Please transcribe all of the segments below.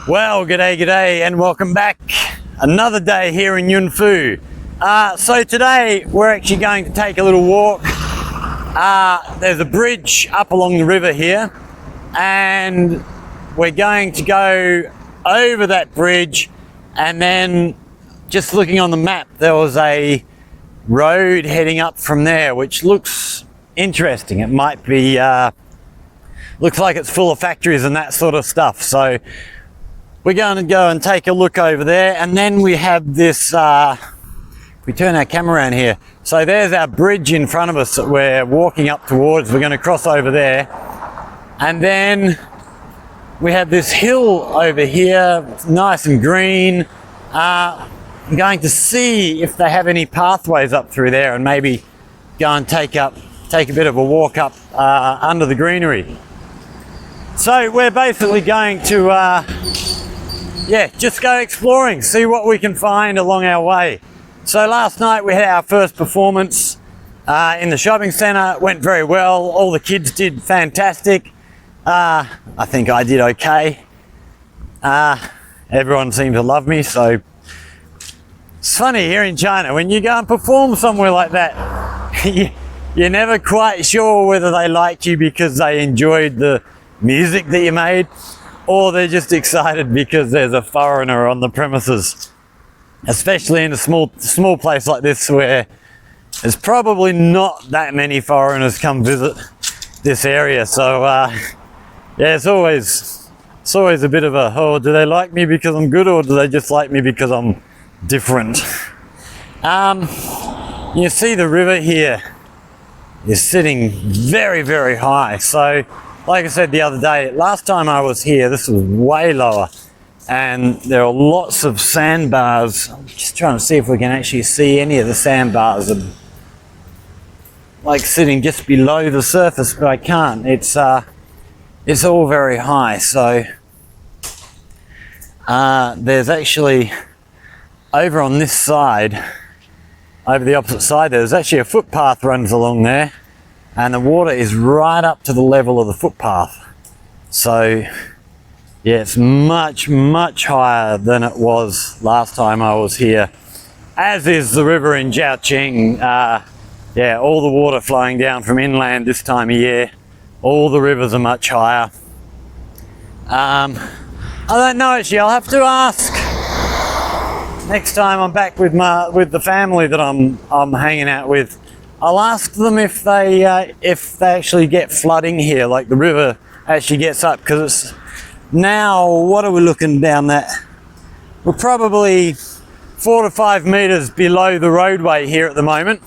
Well, g'day, and welcome back. Another day here in YunFu. So today we're actually going to take a little walk. There's a bridge up along the river here, and we're going to go over that bridge, and then just looking on the map, there was a road heading up from there, which looks interesting. It might be, looks like it's full of factories and that sort of stuff. So we're going to go and take a look over there, and then we have this, we turn our camera around here. So there's our bridge in front of us that we're walking up towards. We're going to cross over there, and then we have this hill over here. It's nice and green. I'm going to see if they have any pathways up through there, and maybe go and take a bit of a walk up under the greenery. So we're basically going to just go exploring, see what we can find along our way. So last night we had our first performance in the shopping centre. It went very well. All the kids did fantastic. I think I did okay. Everyone seemed to love me. So it's funny here in China, when you go and perform somewhere like that, you're never quite sure whether they liked you because they enjoyed the music that you made, or they're just excited because there's a foreigner on the premises, especially in a small place like this where there's probably not that many foreigners come visit this area. So it's always a bit of a, oh, do they like me because I'm good, or do they just like me because I'm different? You see the river here is sitting very, very high. So like I said the other day, last time I was here, this was way lower, and there are lots of sandbars. I'm just trying to see if we can actually see any of the sandbars, like sitting just below the surface, but I can't. It's all very high. So there's actually, over on this side, over the opposite side, there's actually a footpath runs along there, and the water is right up to the level of the footpath. So yeah, it's much, much higher than it was last time I was here, as is the river in Jiaoqing. All the water flowing down from inland this time of year. All the rivers are much higher. I don't know, actually. I'll have to ask next time I'm back with the family that I'm hanging out with. I'll ask them if they actually get flooding here, like the river actually gets up, because it's now, what are we looking down that? We're probably 4 to 5 meters below the roadway here at the moment,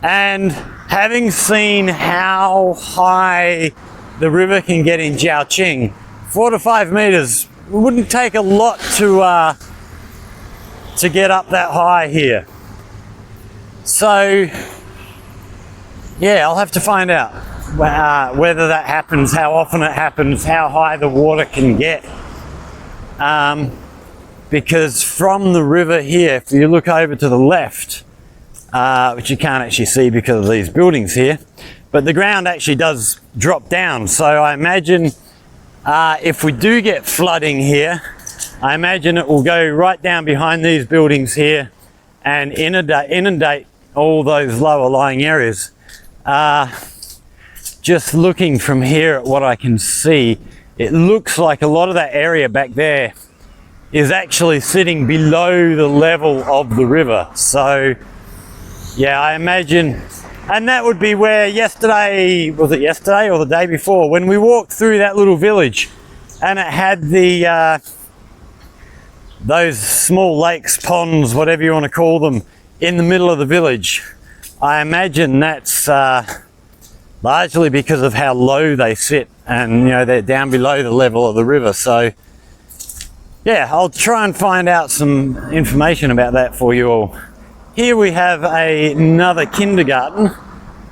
and having seen how high the river can get in Jiaoqing, 4 to 5 meters, it wouldn't take a lot to get up that high here. So yeah, I'll have to find out whether that happens, how often it happens, how high the water can get. Because from the river here, if you look over to the left, which you can't actually see because of these buildings here, but the ground actually does drop down. So I imagine if we do get flooding here, I imagine it will go right down behind these buildings here and inundate all those lower lying areas. Just looking from here at what I can see, it looks like a lot of that area back there is actually sitting below the level of the river. So yeah, I imagine, and that would be where yesterday, was it yesterday or the day before, when we walked through that little village and it had the those small lakes, ponds, whatever you want to call them, in the middle of the village. I imagine that's largely because of how low they sit, and they're down below the level of the river. So yeah, I'll try and find out some information about that for you all. Here we have another kindergarten.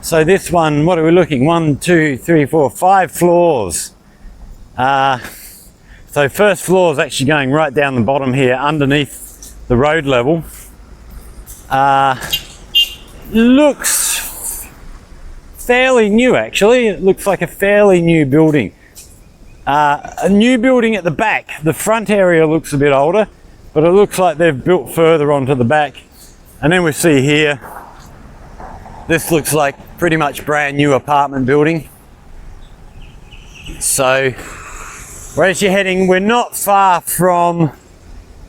So this one, what are we looking? 1, 2, 3, 4, 5 floors. So first floor is actually going right down the bottom here, underneath the road level. Looks fairly new, actually. It looks like a fairly new building. A new building at the back. The front area looks a bit older, but it looks like they've built further onto the back. And then we see here, this looks like pretty much brand new apartment building. So we're actually heading, we're not far from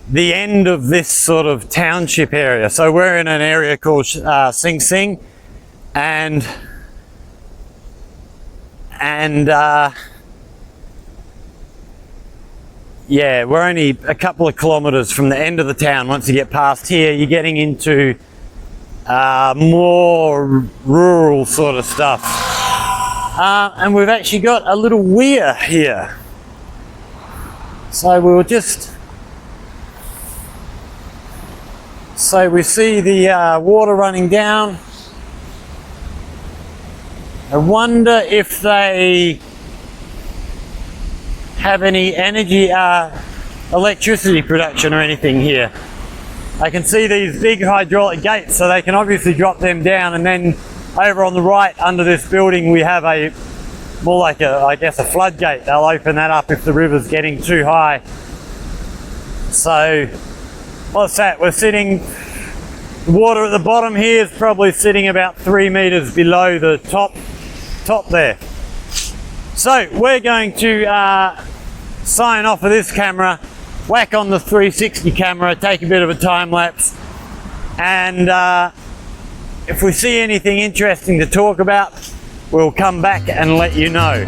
the end of this sort of township area. So we're in an area called Sing Sing, and yeah, we're only a couple of kilometers from the end of the town. Once you get past here, you're getting into more rural sort of stuff. And we've actually got a little weir here. So we'll just, so we see the water running down. I wonder if they have any energy, electricity production or anything here. I can see these big hydraulic gates, so they can obviously drop them down, and then over on the right under this building we have a more like a, I guess, a floodgate. They'll open that up if the river's getting too high. So what's that? We're sitting, the water at the bottom here is probably sitting about 3 meters below the top there. So we're going to sign off of this camera, whack on the 360 camera, take a bit of a time lapse, and if we see anything interesting to talk about, we'll come back and let you know.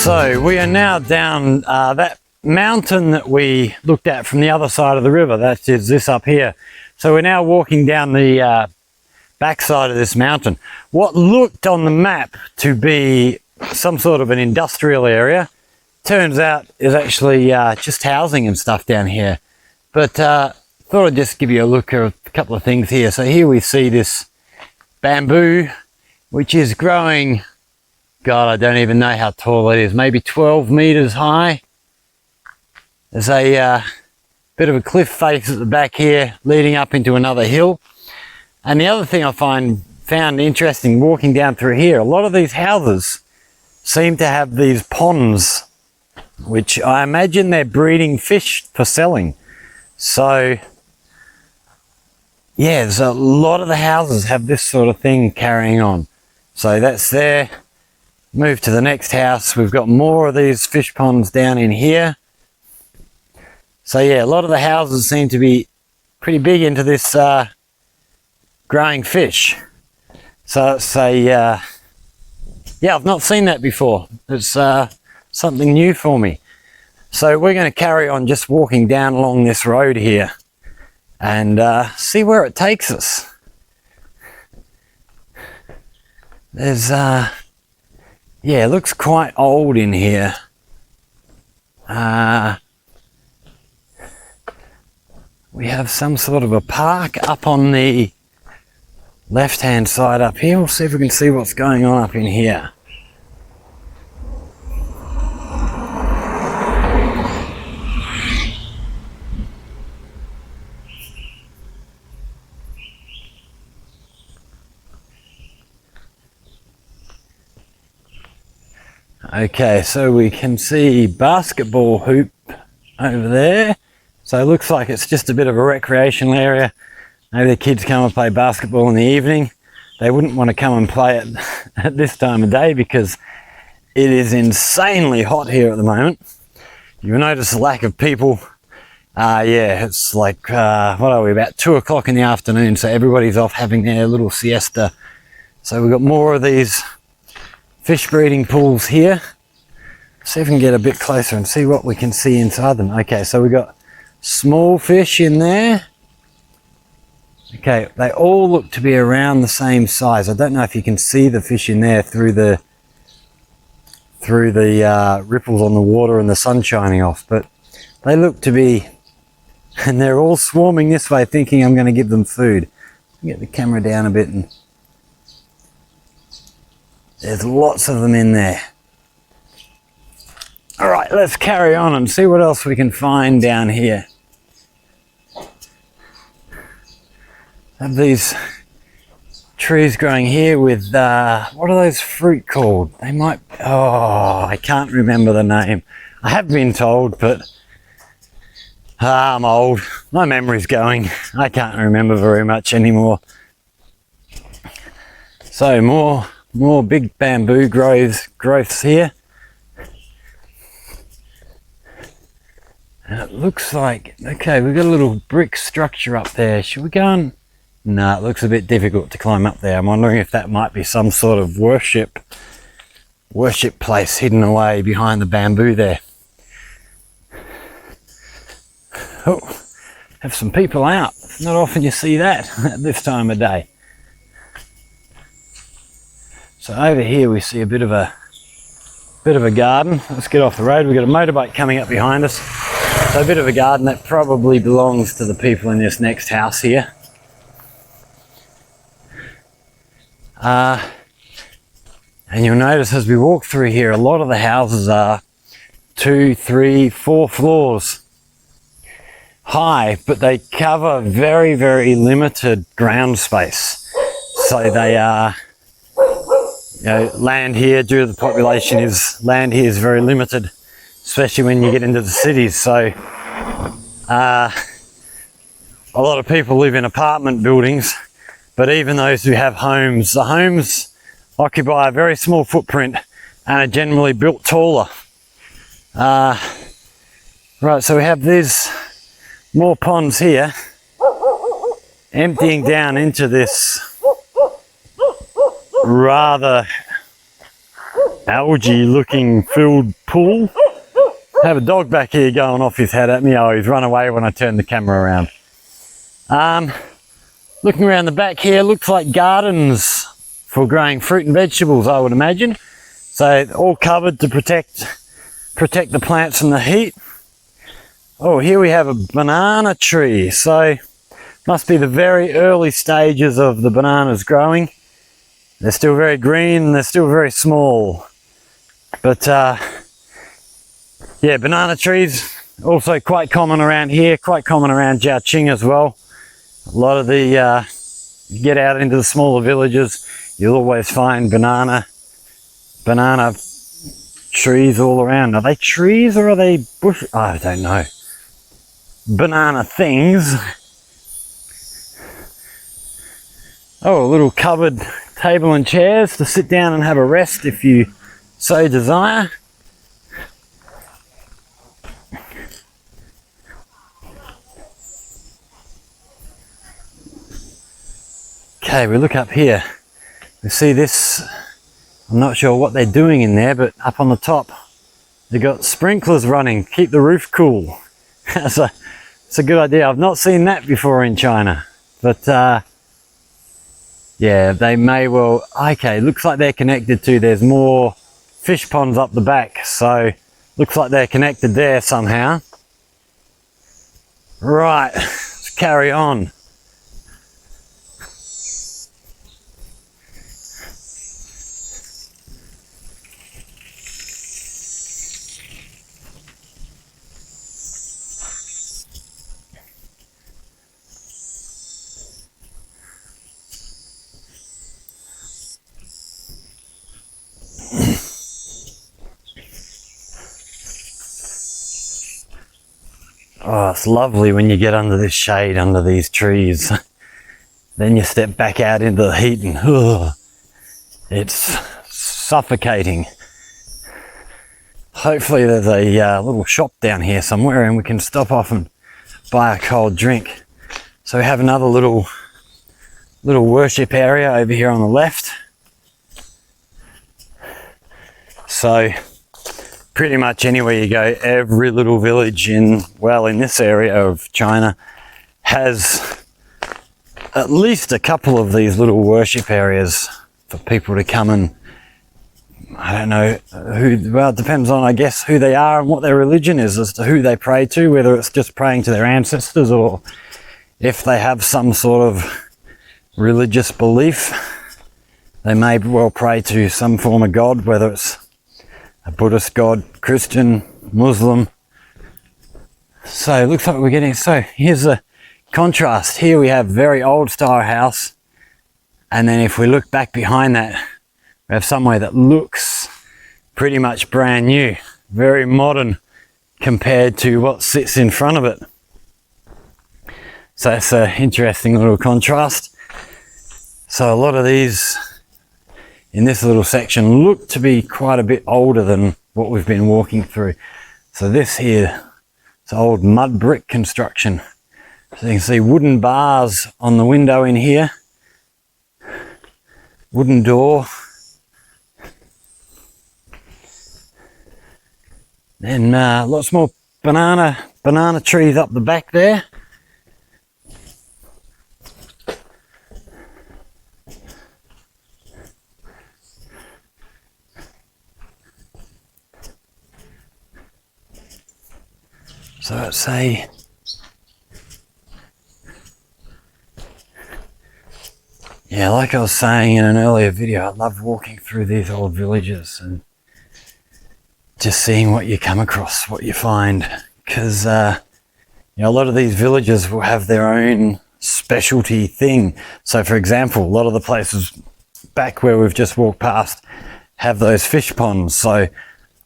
So we are now down that mountain that we looked at from the other side of the river. That is this up here. So we're now walking down the backside of this mountain. What looked on the map to be some sort of an industrial area turns out is actually just housing and stuff down here. But thought I'd just give you a look at a couple of things here. So here we see this bamboo, which is growing, God, I don't even know how tall it is, maybe 12 meters high. There's a bit of a cliff face at the back here leading up into another hill. And the other thing I found interesting walking down through here, a lot of these houses seem to have these ponds, which I imagine they're breeding fish for selling. So yeah, there's a lot of the houses have this sort of thing carrying on. So that's there. Move to the next house. We've got more of these fish ponds down in here. So yeah, a lot of the houses seem to be pretty big into this growing fish. So it's a, yeah, I've not seen that before. It's something new for me. So we're going to carry on just walking down along this road here and see where it takes us. There's yeah, it looks quite old in here. We have some sort of a park up on the left-hand side up here. We'll see if we can see what's going on up in here. Okay, so we can see basketball hoop over there. So it looks like it's just a bit of a recreational area. Maybe the kids come and play basketball in the evening. They wouldn't want to come and play it at this time of day because it is insanely hot here at the moment. You'll notice the lack of people. Yeah, it's like, what are we, about 2 o'clock in the afternoon, so everybody's off having their little siesta. So we've got more of these fish breeding pools here. See if we can get a bit closer and see what we can see inside them. Okay, so we've got small fish in there. Okay, they all look to be around the same size. I don't know if you can see the fish in there through the ripples on the water and the sun shining off, but they look to be, and they're all swarming this way thinking I'm going to give them food. Get the camera down a bit, and there's lots of them in there. All right, let's carry on and see what else we can find down here. Have these trees growing here with, what are those fruit called? They might, oh, I can't remember the name. I have been told, but I'm old. My memory's going. I can't remember very much anymore. So more big bamboo growths here. And it looks like, okay, we've got a little brick structure up there. Should we go and... No, it looks a bit difficult to climb up there. I'm wondering if that might be some sort of worship place hidden away behind the bamboo there. Oh, have some people out. Not often you see that at this time of day. So over here we see a bit of a garden. Let's get off the road. We've got a motorbike coming up behind us. So a bit of a garden that probably belongs to the people in this next house here. And you'll notice as we walk through here, a lot of the houses are 2, 3, 4 floors high, but they cover very, very limited ground space. So they are, you know, land here due to the population land here is very limited, especially when you get into the cities. So a lot of people live in apartment buildings, but even those who have homes, the homes occupy a very small footprint and are generally built taller. Right, so we have these more ponds here emptying down into this rather algae looking filled pool. I have a dog back here going off his head at me. Oh, he's run away when I turned the camera around. Looking around the back here, looks like gardens for growing fruit and vegetables, I would imagine. So all covered to protect the plants from the heat. Oh, here we have a banana tree. So must be the very early stages of the bananas growing. They're still very green and they're still very small. But yeah, banana trees also quite common around here, quite common around Jiaqing as well. A lot of the, you get out into the smaller villages, you'll always find banana trees all around. Are they trees or are they bush? I don't know. Banana things. Oh, a little covered table and chairs to sit down and have a rest if you so desire. Okay, we look up here. We see this, I'm not sure what they're doing in there, but up on the top, they've got sprinklers running, keep the roof cool. It's a good idea. I've not seen that before in China, but yeah, they may well, okay, looks like they're connected to, there's more fish ponds up the back, so looks like they're connected there somehow. Right, let's carry on. Oh, it's lovely when you get under this shade, under these trees. Then you step back out into the heat and it's suffocating. Hopefully there's a little shop down here somewhere and we can stop off and buy a cold drink. So we have another little worship area over here on the left. So pretty much anywhere you go, every little village in this area of China has at least a couple of these little worship areas for people to come and, I don't know who, well, it depends on, I guess, who they are and what their religion is as to who they pray to, whether it's just praying to their ancestors or if they have some sort of religious belief. They may well pray to some form of God, whether it's a Buddhist God, Christian, Muslim. So it looks like we're getting, so here's a contrast. Here we have very old style house, and then if we look back behind that, we have somewhere that looks pretty much brand new, very modern compared to what sits in front of it. So that's an interesting little contrast. So a lot of these in this little section look to be quite a bit older than what we've been walking through. So this here, it's old mud brick construction. So you can see wooden bars on the window in here, wooden door. Then lots more banana trees up the back there. So let's say, yeah, like I was saying in an earlier video, I love walking through these old villages and just seeing what you come across, what you find, because you know, a lot of these villages will have their own specialty thing. So for example, a lot of the places back where we've just walked past have those fish ponds. So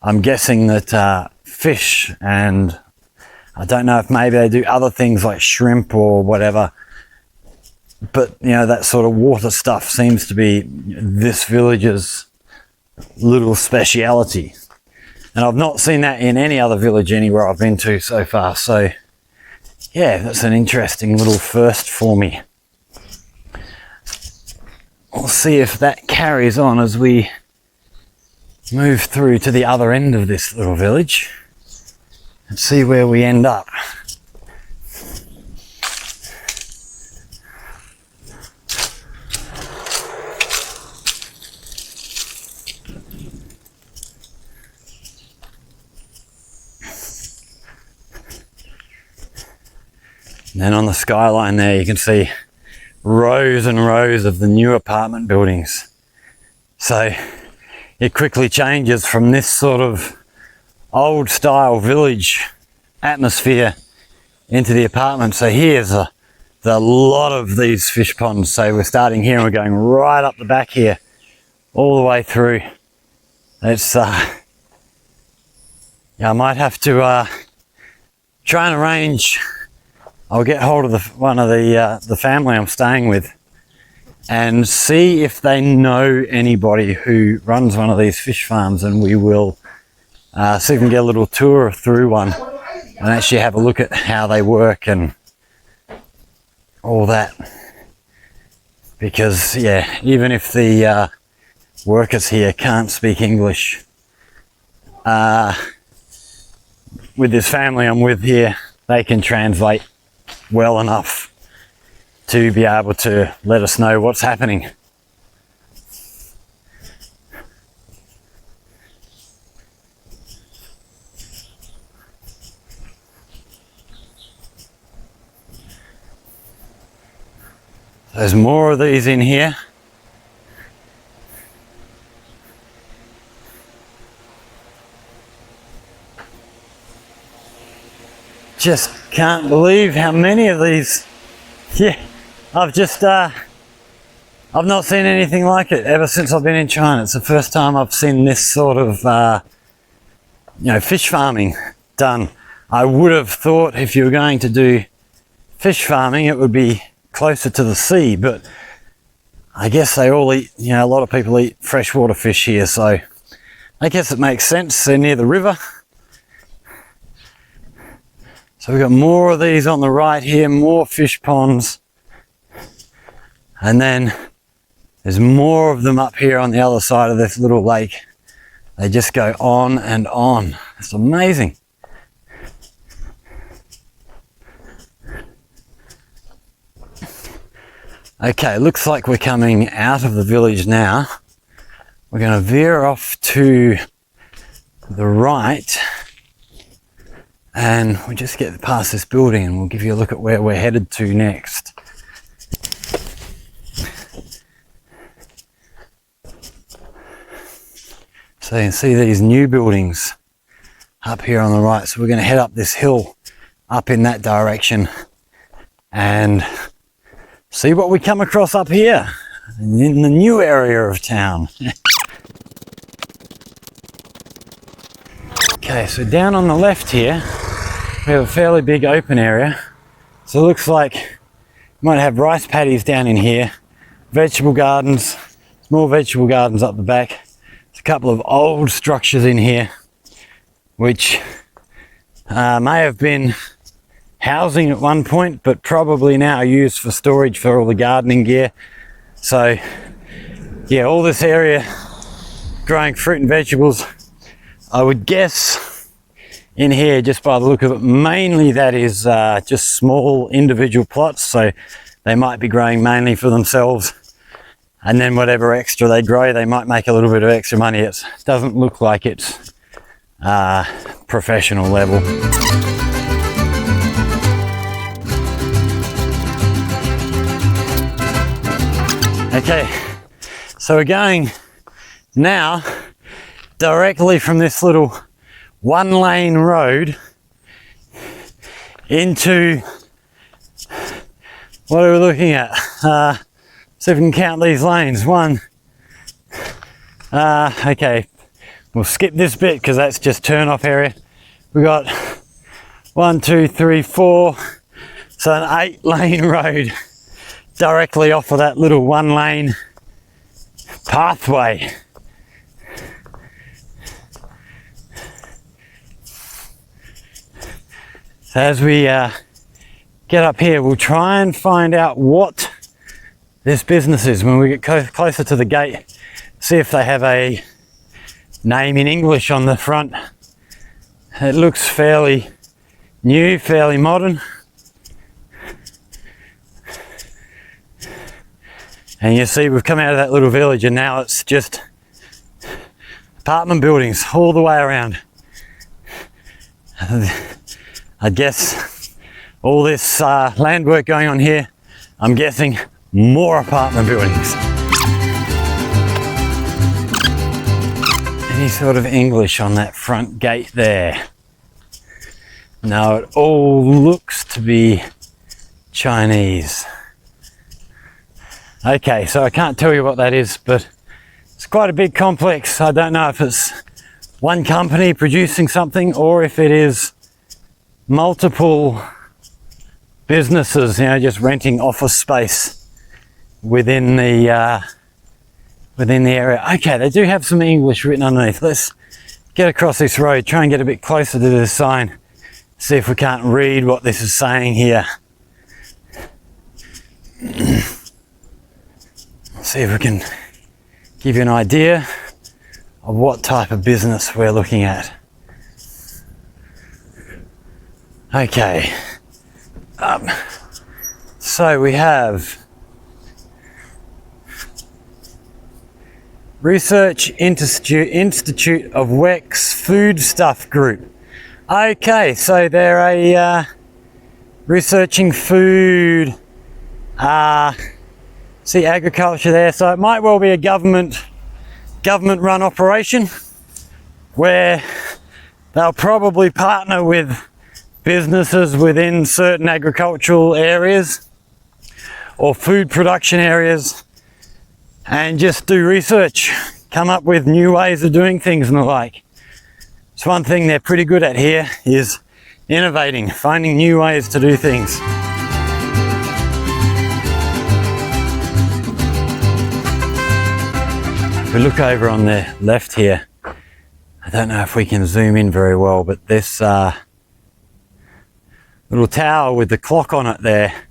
I'm guessing that fish, and I don't know if maybe they do other things like shrimp or whatever, but you know, that sort of water stuff seems to be this village's little speciality. And I've not seen that in any other village anywhere I've been to so far. So yeah, that's an interesting little first for me. We'll see if that carries on as we move through to the other end of this little village and see where we end up. And then on the skyline there you can see rows and rows of the new apartment buildings. So it quickly changes from this sort of old style village atmosphere into the apartment. So here's a lot of these fish ponds. So we're starting here and we're going right up the back here, all the way through. It's yeah, I might have to try and arrange. I'll get hold of one of the family I'm staying with and see if they know anybody who runs one of these fish farms, and we will see if we can get a little tour through one and actually have a look at how they work and all that. Because yeah, even if the workers here can't speak English, with this family I'm with here, they can translate well enough to be able to let us know what's happening. There's more of these in here. Just can't believe how many of these. Yeah, I've not seen anything like it ever since I've been in China. It's the first time I've seen this sort of you know, fish farming done. I would have thought if you were going to do fish farming it would be closer to the sea, but I guess they all eat, you know, a lot of people eat freshwater fish here, so I guess it makes sense. They're near the river. So we've got more of these on the right here, more fish ponds. And then there's more of them up here on the other side of this little lake. They just go on and on. It's amazing. Okay, looks like we're coming out of the village now. We're going to veer off to the right and we'll just get past this building and we'll give you a look at where we're headed to next. So you can see these new buildings up here on the right. So we're going to head up this hill up in that direction and see what we come across up here in the new area of town. Okay, so down on the left here we have a fairly big open area. So it looks like you might have rice paddies down in here, vegetable gardens, small vegetable gardens up the back. There's a couple of old structures in here which may have been housing at one point, but probably now used for storage for all the gardening gear. So yeah, all this area growing fruit and vegetables, I would guess in here, just by the look of it, mainly that is just small individual plots. So they might be growing mainly for themselves, and then whatever extra they grow, they might make a little bit of extra money. It doesn't look like it's professional level. Okay, so we're going now directly from this little one-lane road into, what are we looking at? See if we can count these lanes. Okay, we'll skip this bit because that's just turn-off area. We got 1, 2, 3, 4, so an 8-lane road directly off of that little one-lane pathway. So as we get up here, we'll try and find out what this business is when we get closer to the gate. See if they have a name in English on the front. It looks fairly new, fairly modern. And you see we've come out of that little village and now it's just apartment buildings all the way around. I guess all this land work going on here, I'm guessing more apartment buildings. Any sort of English on that front gate there? No, it all looks to be Chinese. Okay, so I can't tell you what that is, but it's quite a big complex. I don't know if it's one company producing something or if it is multiple businesses, you know, just renting office space within the area. Okay, they do have some English written underneath. Let's get across this road, try and get a bit closer to this sign, see if we can't read what this is saying here. See if we can give you an idea of what type of business we're looking at. Okay, so we have Research Institute of Wex Foodstuff Group. Okay, so they're a researching food, see agriculture there, so it might well be a government run operation where they'll probably partner with businesses within certain agricultural areas or food production areas and just do research, come up with new ways of doing things and the like. It's one thing they're pretty good at here is innovating, finding new ways to do things. If we look over on the left here, I don't know if we can zoom in very well, but this little tower with the clock on it there,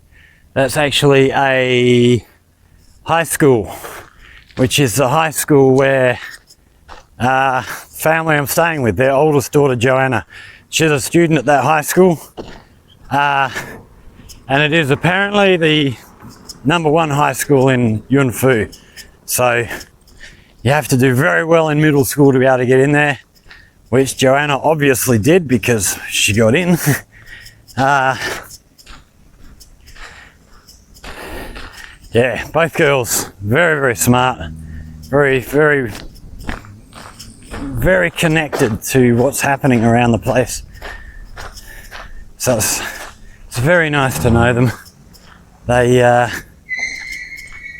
that's actually a high school, which is the high school where family I'm staying with, their oldest daughter Joanna, she's a student at that high school, and it is apparently the #1 high school in YunFu. So you have to do very well in middle school to be able to get in there, which Joanna obviously did because she got in. Yeah, both girls, very, very smart, very, very, very connected to what's happening around the place. So it's very nice to know them. They, yeah,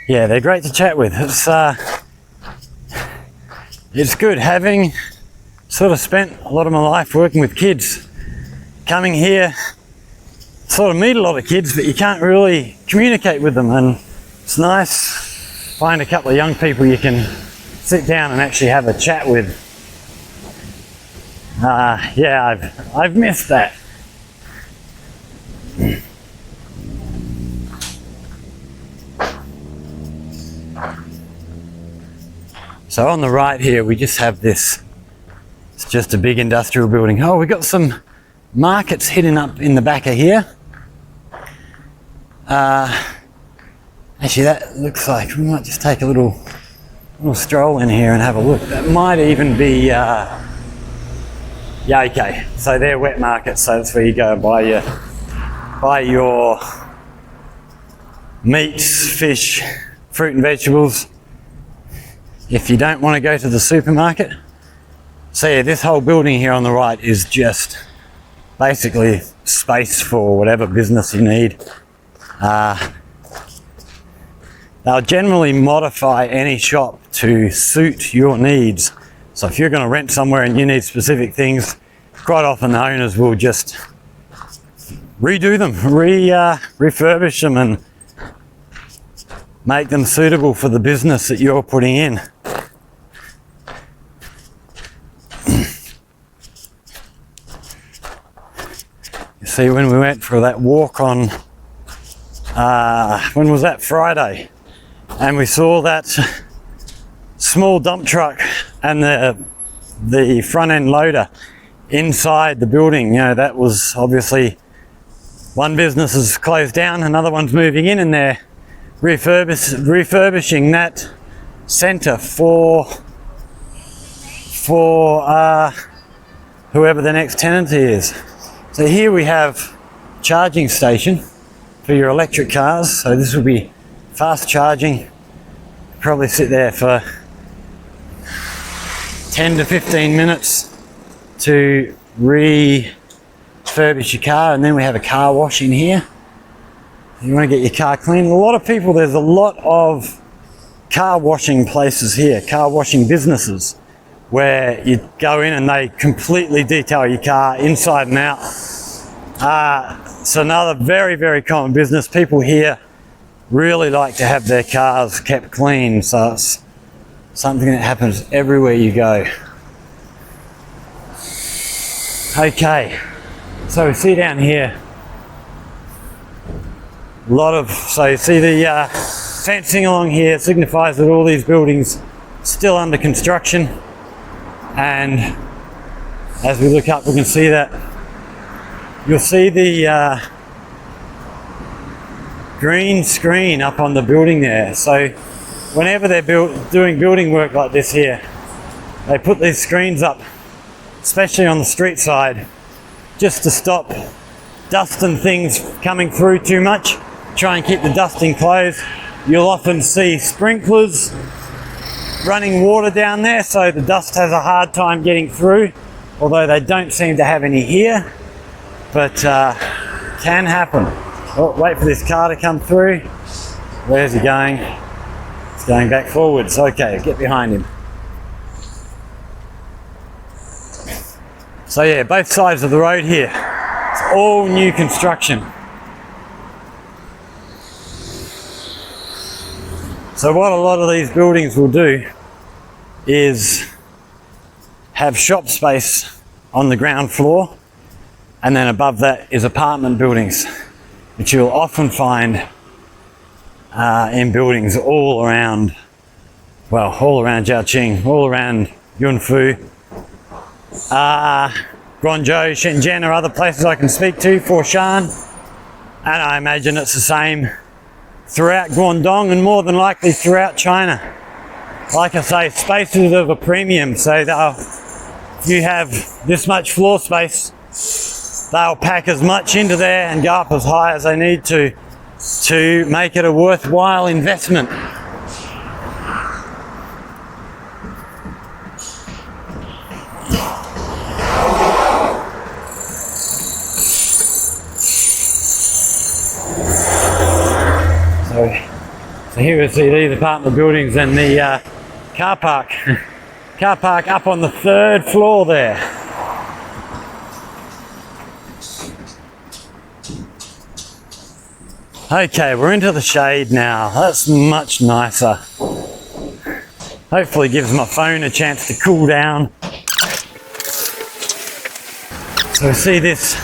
they're great to chat with. It's good having sort of spent a lot of my life working with kids. Coming here, sort of meet a lot of kids, but you can't really communicate with them, and it's nice find a couple of young people you can sit down and actually have a chat with. Yeah, I've missed that. So on the right here, we just have this, it's just a big industrial building. Oh, we got some markets hidden up in the back of here. Actually, that looks like we might just take a little stroll in here and have a look. That might even be, yeah, okay. So they're wet markets, so that's where you go and buy your meats, fish, fruit and vegetables. If you don't want to go to the supermarket. So yeah, this whole building here on the right is just basically space for whatever business you need. They'll generally modify any shop to suit your needs. So if you're going to rent somewhere and you need specific things, quite often the owners will just redo them, refurbish them and make them suitable for the business that you're putting in. You see, when we went for that walk on, when was that? Friday. And we saw that small dump truck and the front end loader inside the building. You know, that was obviously one business is closed down, another one's moving in, and they're refurbishing that centre for whoever the next tenant is. So here we have charging station for your electric cars. So this will be fast charging. Probably sit there for 10 to 15 minutes to refurbish your car, and then we have a car wash in here. You want to get your car clean. A lot of people, there's a lot of car washing places here, car washing businesses, where you go in and they completely detail your car inside and out. It's another very, very common business. People here really like to have their cars kept clean, so it's something that happens everywhere you go. Okay, so we see down here a lot of, so you see the fencing along here signifies that all these buildings still under construction, and as we look up we can see that you'll see the green screen up on the building there. So whenever they're doing building work like this here, they put these screens up, especially on the street side, just to stop dust and things coming through too much, try and keep the dust enclosed. You'll often see sprinklers running water down there, so the dust has a hard time getting through, although they don't seem to have any here, but can happen. Oh, wait for this car to come through. Where's he going? He's going back forwards. Okay, get behind him. So yeah, both sides of the road here, it's all new construction. So what a lot of these buildings will do is have shop space on the ground floor, and then above that is apartment buildings, which you'll often find in buildings all around, well, all around Jiaqing, all around YunFu, Guangzhou, Shenzhen are other places I can speak to, Foshan, and I imagine it's the same throughout Guangdong and more than likely throughout China. Like I say, space is of a premium, so if you have this much floor space, they'll pack as much into there and go up as high as they need to make it a worthwhile investment. So here we see these apartment buildings and the car park. Car park up on the 3rd floor there. Okay, we're into the shade now. That's much nicer. Hopefully gives my phone a chance to cool down. So we see this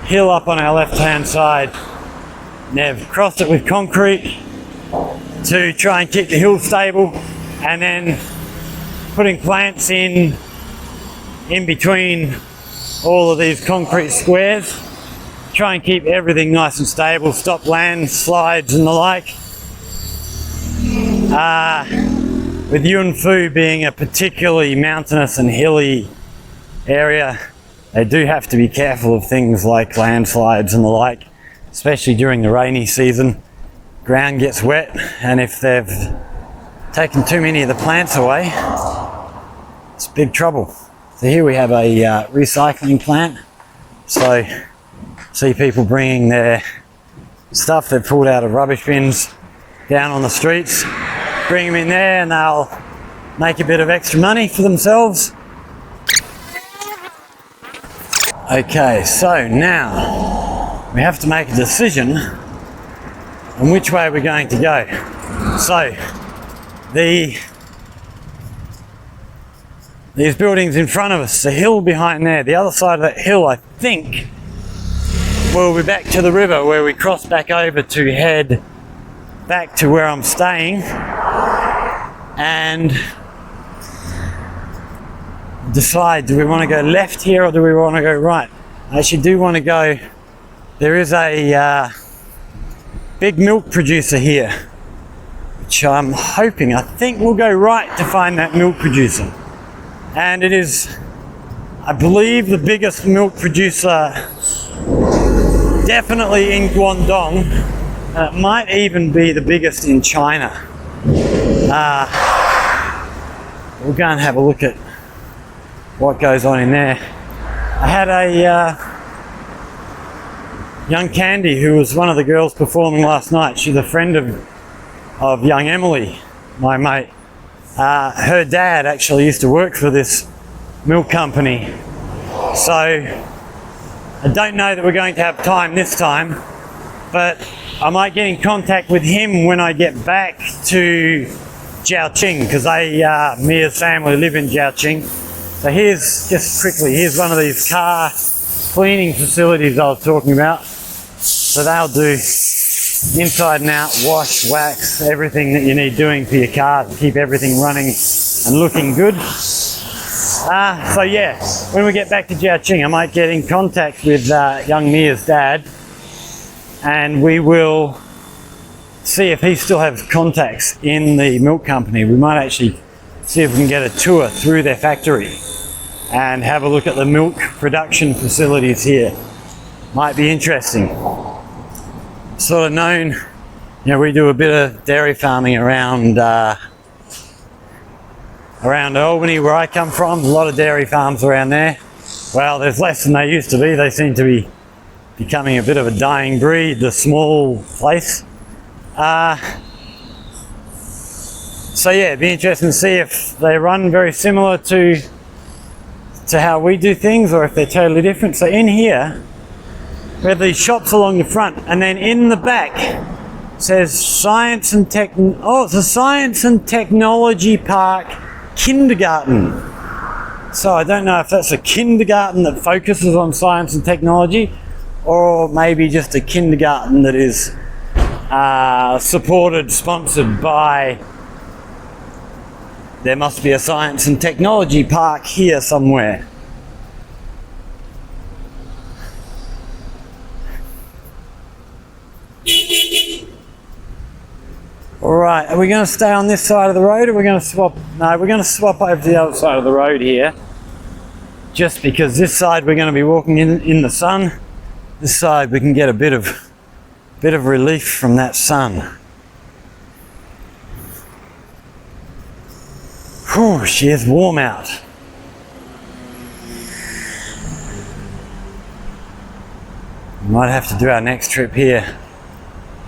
hill up on our left-hand side. They've crossed it with concrete to try and keep the hill stable, and then putting plants in between all of these concrete squares. Try and keep everything nice and stable, stop landslides and the like. With YunFu being a particularly mountainous and hilly area, they do have to be careful of things like landslides and the like, especially during the rainy season. Ground gets wet, and if they've taken too many of the plants away, it's big trouble. So here we have a recycling plant. So see people bringing their stuff they've pulled out of rubbish bins down on the streets, bring them in there, and they'll make a bit of extra money for themselves. Okay, so now we have to make a decision on which way we're going to go. So these buildings in front of us, the hill behind there, the other side of that hill, I think we'll be back to the river where we cross back over to head back to where I'm staying and decide, do we want to go left here or do we want to go right? I actually do want to go, there is a big milk producer here, which I'm hoping, I think we'll go right to find that milk producer. And it is, I believe, the biggest milk producer definitely in Guangdong. It might even be the biggest in China. We'll go and have a look at what goes on in there. I had a young Candy, who was one of the girls performing last night. She's a friend of young Emily, my mate. Her dad actually used to work for this milk company. So I don't know that we're going to have time this time, but I might get in contact with him when I get back to Jiaoqing, because Mia's family live in Jiaoqing. So here's, just quickly, here's one of these car cleaning facilities I was talking about. So they'll do inside and out, wash, wax, everything that you need doing for your car to keep everything running and looking good. So yeah, when we get back to Jiaoqing, I might get in contact with young Mia's dad, and we will see if he still has contacts in the milk company. We might actually see if we can get a tour through their factory and have a look at the milk production facilities here. Might be interesting. Sort of known, you know, we do a bit of dairy farming around Albany, where I come from. A lot of dairy farms around there. Well, there's less than they used to be. They seem to be becoming a bit of a dying breed, the small place. So yeah, it'd be interesting to see if they run very similar to how we do things, or if they're totally different. So in here, we have these shops along the front, and then in the back says Science and it's a Science and Technology Park Kindergarten. So I don't know if that's a kindergarten that focuses on science and technology, or maybe just a kindergarten that is sponsored by, there must be a science and technology park here somewhere. All right, are we going to stay on this side of the road, or are we going to swap? No, we're going to swap over to the other side of the road here. Just because this side we're going to be walking in the sun. This side we can get a bit of relief from that sun. Whew, she is warm out. We might have to do our next trip here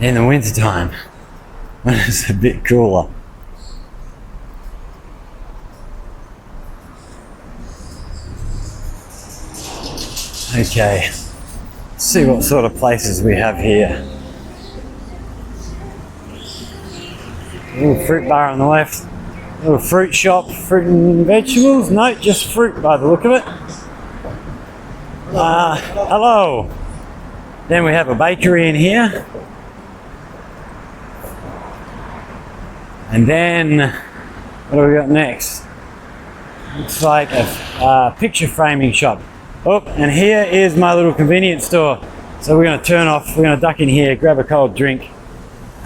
in the winter time when it's a bit cooler. Okay, let's see what sort of places we have here. A little fruit bar on the left, a little fruit shop, fruit and vegetables. No, just fruit by the look of it. Hello. Then we have a bakery in here. And then, what do we got next? Looks like a picture framing shop. Oh, and here is my little convenience store. So we're going to turn off, we're going to duck in here, grab a cold drink,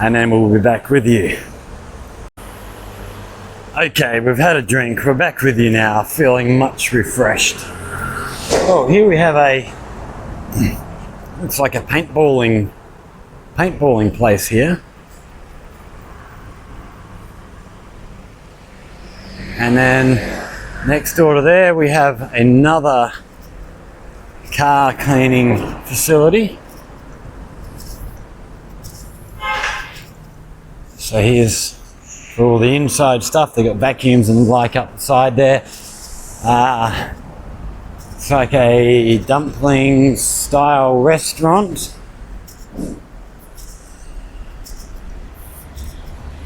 and then we'll be back with you. Okay, we've had a drink, we're back with you now, feeling much refreshed. Oh, here we have looks like a paintballing place here. And then next door to there we have another car cleaning facility. So here's for all the inside stuff. They've got vacuums and like up the side there. It's like a dumpling style restaurant.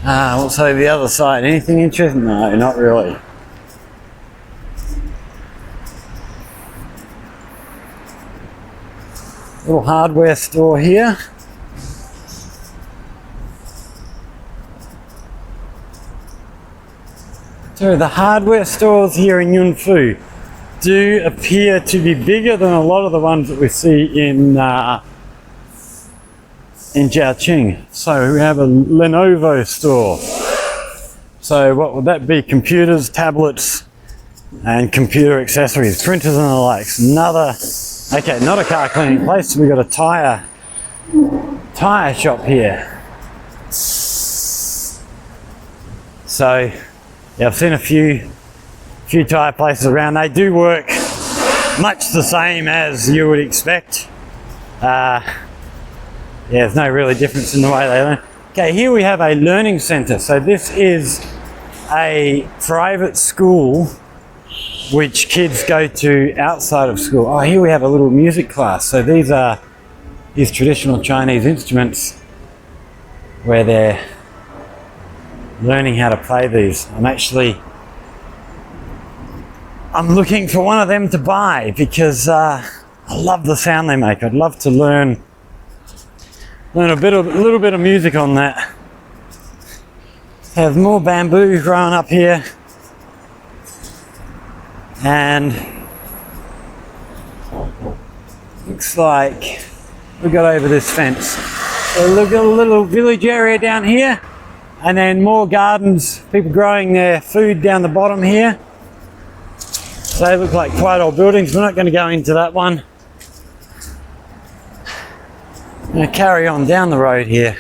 What's over the other side? Anything interesting? No, not really. Little hardware store here. So the hardware stores here in YunFu do appear to be bigger than a lot of the ones that we see in Jiaqing. So we have a Lenovo store. So what would that be? Computers, tablets, and computer accessories, printers and the likes. Okay, not a car cleaning place. We've got a tire shop here. So yeah, I've seen a few tire places around. They do work much the same as you would expect. Yeah, there's no really difference in the way they learn. Okay, here we have a learning center. So this is a private school which kids go to outside of school. Oh, here we have a little music class. So these are traditional Chinese instruments where they're learning how to play these. I'm looking for one of them to buy because I love the sound they make. I'd love to learn a little bit of music on that. Have more bamboo growing up here, and looks like we got over this fence. So we've got a little village area down here, and then more gardens, people growing their food down the bottom here. So they look like quite old buildings. We're not going to go into that one. I'm going to carry on down the road here.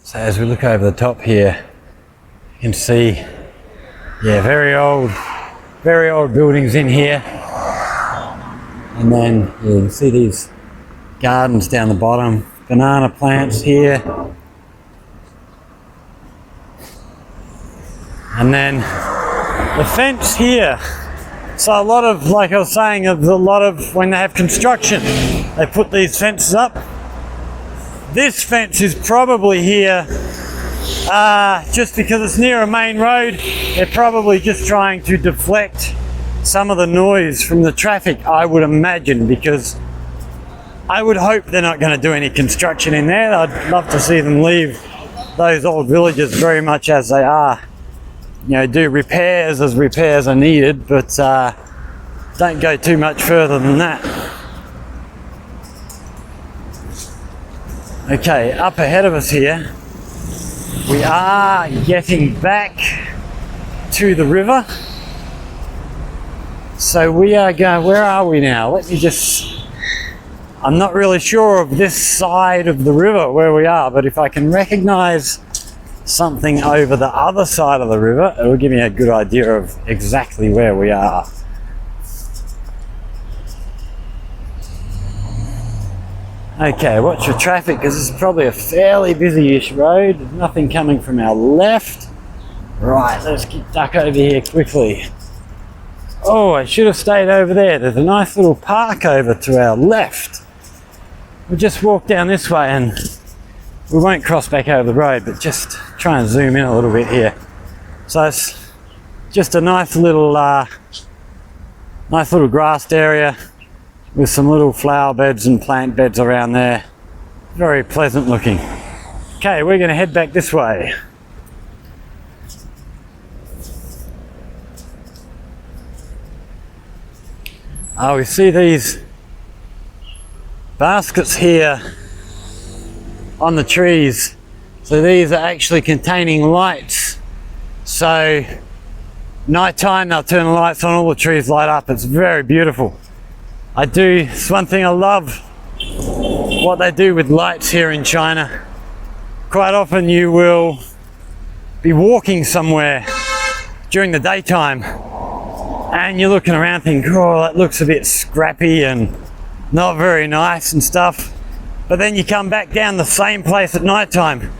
So as we look over the top here, you can see, yeah, very old buildings in here. And then you can see these gardens down the bottom, banana plants here. And then the fence here. So a lot of, like I was saying, there's a lot of, when they have construction, they put these fences up. This fence is probably here just because it's near a main road. They're probably just trying to deflect some of the noise from the traffic, I would imagine, because I would hope they're not going to do any construction in there. I'd love to see them leave those old villages very much as they are. You know, do repairs as repairs are needed, but don't go too much further than that. Okay, up ahead of us here, we are getting back to the river. So we are going, where are we now? I'm not really sure of this side of the river where we are, but if I can recognize something over the other side of the river, it will give me a good idea of exactly where we are. Okay, watch your traffic because this is probably a fairly busy-ish road. There's nothing coming from our left. Right, let's duck over here quickly. Oh, I should have stayed over there. There's a nice little park over to our left. We'll just walk down this way and we won't cross back over the road, but just try and zoom in a little bit here. So it's just a nice little grassed area with some little flower beds and plant beds around there. Very pleasant looking. Okay, we're going to head back this way. Oh, we see these baskets here on the trees. So these are actually containing lights. So nighttime they'll turn the lights on, all the trees light up. It's very beautiful. It's one thing I love what they do with lights here in China. Quite often you will be walking somewhere during the daytime and you're looking around thinking, oh, that looks a bit scrappy and not very nice and stuff. But then you come back down the same place at night time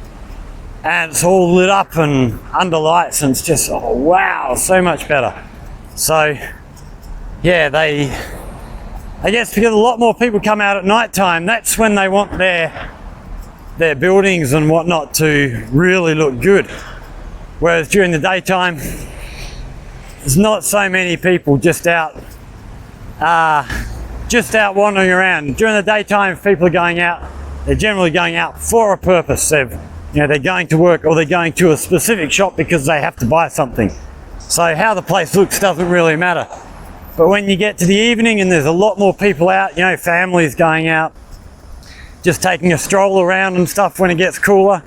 and it's all lit up and under lights and it's just, oh wow, so much better. So yeah, I guess because a lot more people come out at night time, that's when they want their buildings and whatnot to really look good. Whereas during the daytime, there's not so many people just out wandering around. During the daytime, if people are going out, they're generally going out for a purpose. They're going to work or they're going to a specific shop because they have to buy something. So how the place looks doesn't really matter. But when you get to the evening and there's a lot more people out, families going out, just taking a stroll around and stuff when it gets cooler,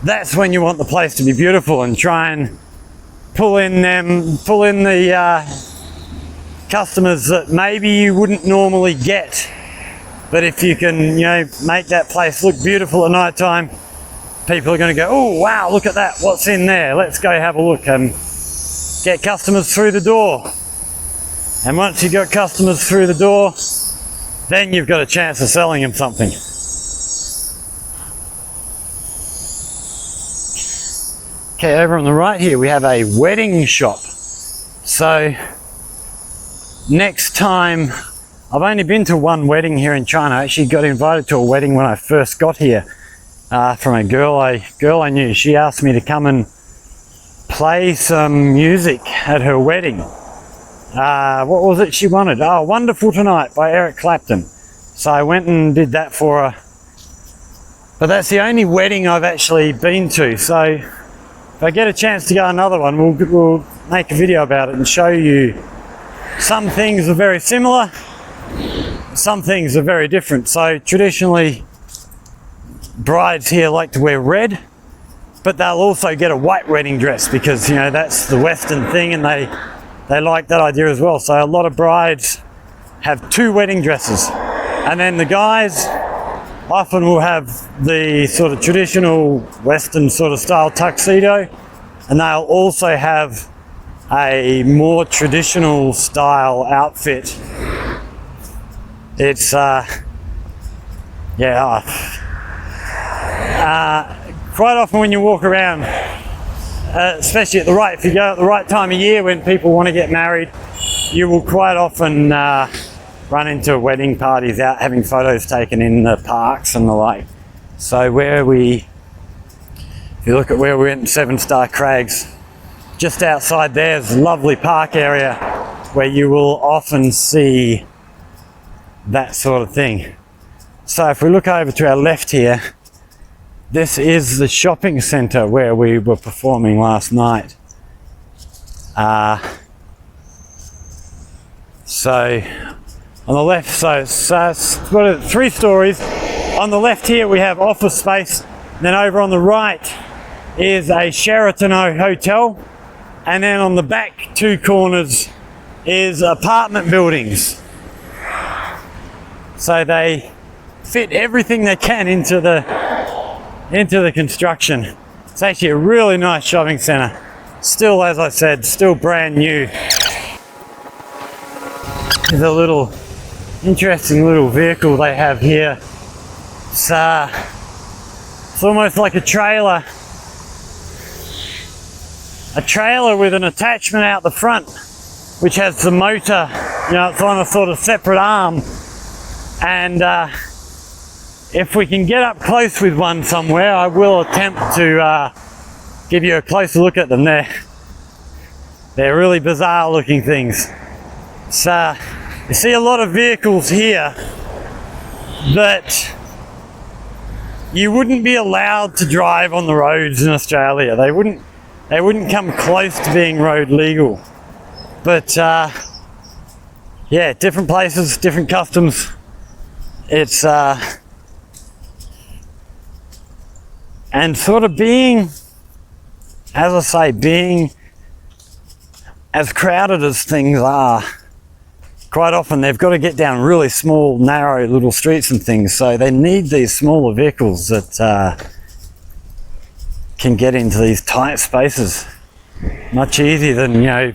that's when you want the place to be beautiful and try and pull in the customers that maybe you wouldn't normally get. But if you can, make that place look beautiful at night time, people are going to go, oh wow, look at that, what's in there? Let's go have a look and get customers through the door. And once you've got customers through the door, then you've got a chance of selling them something. Okay, over on the right here we have a wedding shop. So next time, I've only been to one wedding here in China. I actually got invited to a wedding when I first got here from a girl I knew. She asked me to come and play some music at her wedding. What was it she wanted? Oh, Wonderful Tonight by Eric Clapton. So I went and did that for her. But that's the only wedding I've actually been to. So if I get a chance to go another one, we'll make a video about it and show you. Some things are very similar, some things are very different. So traditionally, brides here like to wear red, but they'll also get a white wedding dress because, that's the Western thing and they like that idea as well. So a lot of brides have two wedding dresses. And then the guys often will have the sort of traditional Western sort of style tuxedo, and they'll also have a more traditional style outfit. It's quite often when you walk around, especially if you go at the right time of year when people want to get married, you will quite often run into wedding parties out having photos taken in the parks and the like. So if you look at where we went in Seven Star Crags, just outside there's a lovely park area where you will often see that sort of thing. So if we look over to our left here, this is the shopping centre where we were performing last night. So on the left, so it's got 3 stories. On the left here we have office space. Then over on the right is a Sheraton hotel. And then on the back two corners is apartment buildings. So they fit everything they can into the construction. It's actually a really nice shopping centre. Still, as I said, still brand new. There's a little interesting little vehicle they have here. It's almost like a trailer with an attachment out the front, which has the motor. You know, it's on a sort of separate arm. And if we can get up close with one somewhere, I will attempt to give you a closer look at them. They're really bizarre looking things. So you see a lot of vehicles here that you wouldn't be allowed to drive on the roads in Australia. They wouldn't come close to being road legal. But yeah, different places, different customs. It's and sort of being, as I say, being as crowded as things are, quite often they've got to get down really small, narrow little streets and things. So they need these smaller vehicles that can get into these tight spaces much easier than, you know,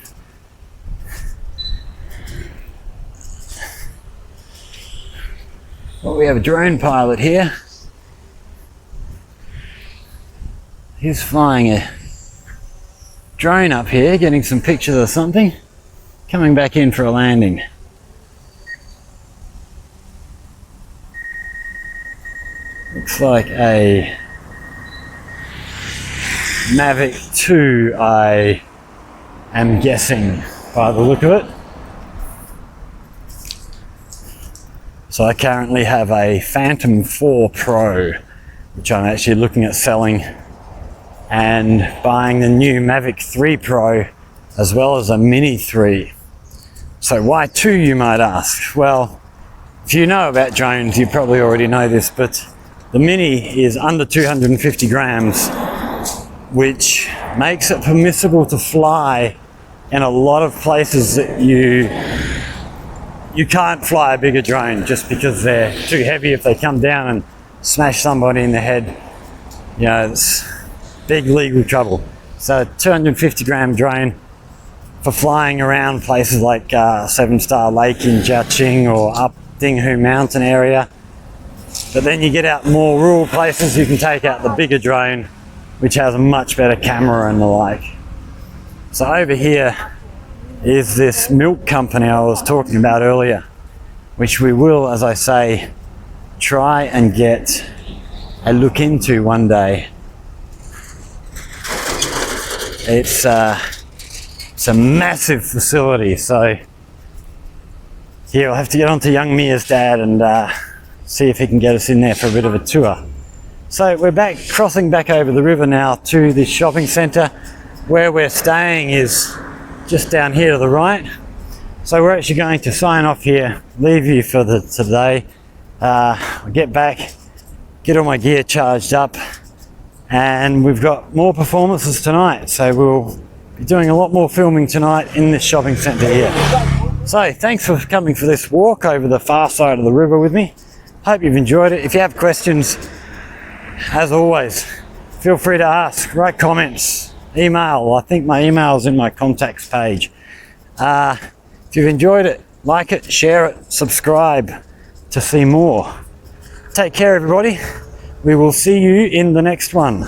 well, we have a drone pilot here. He's flying a drone up here, getting some pictures of something, coming back in for a landing. Looks like a Mavic 2, I am guessing by the look of it. So I currently have a Phantom 4 Pro, which I'm actually looking at selling, and buying the new Mavic 3 Pro as well as a Mini 3. So why 2, you might ask? Well, if you know about drones, you probably already know this, but the Mini is under 250 grams, which makes it permissible to fly in a lot of places that you can't fly a bigger drone just because they're too heavy. If they come down and smash somebody in the head, you know, it's big legal trouble. So 250 gram drone for flying around places like Seven Star Lake in Jiaqing or up Dinghu Mountain area. But then you get out more rural places, you can take out the bigger drone, which has a much better camera and the like. So over here is this milk company I was talking about earlier, which we will, as I say, try and get a look into one day. It's a massive facility, so here I'll have to get on to young Mia's dad and see if he can get us in there for a bit of a tour. So we're crossing back over the river now to this shopping centre. Where we're staying is just down here to the right. So we're actually going to sign off here, leave you for today. I'll get back, get all my gear charged up, and we've got more performances tonight. So we'll be doing a lot more filming tonight in this shopping centre here. So thanks for coming for this walk over the far side of the river with me. Hope you've enjoyed it. If you have questions, as always, feel free to ask, write comments, email. I think my email is in my contacts page. If you've enjoyed it, like it, share it, subscribe to see more. Take care, everybody. We will see you in the next one.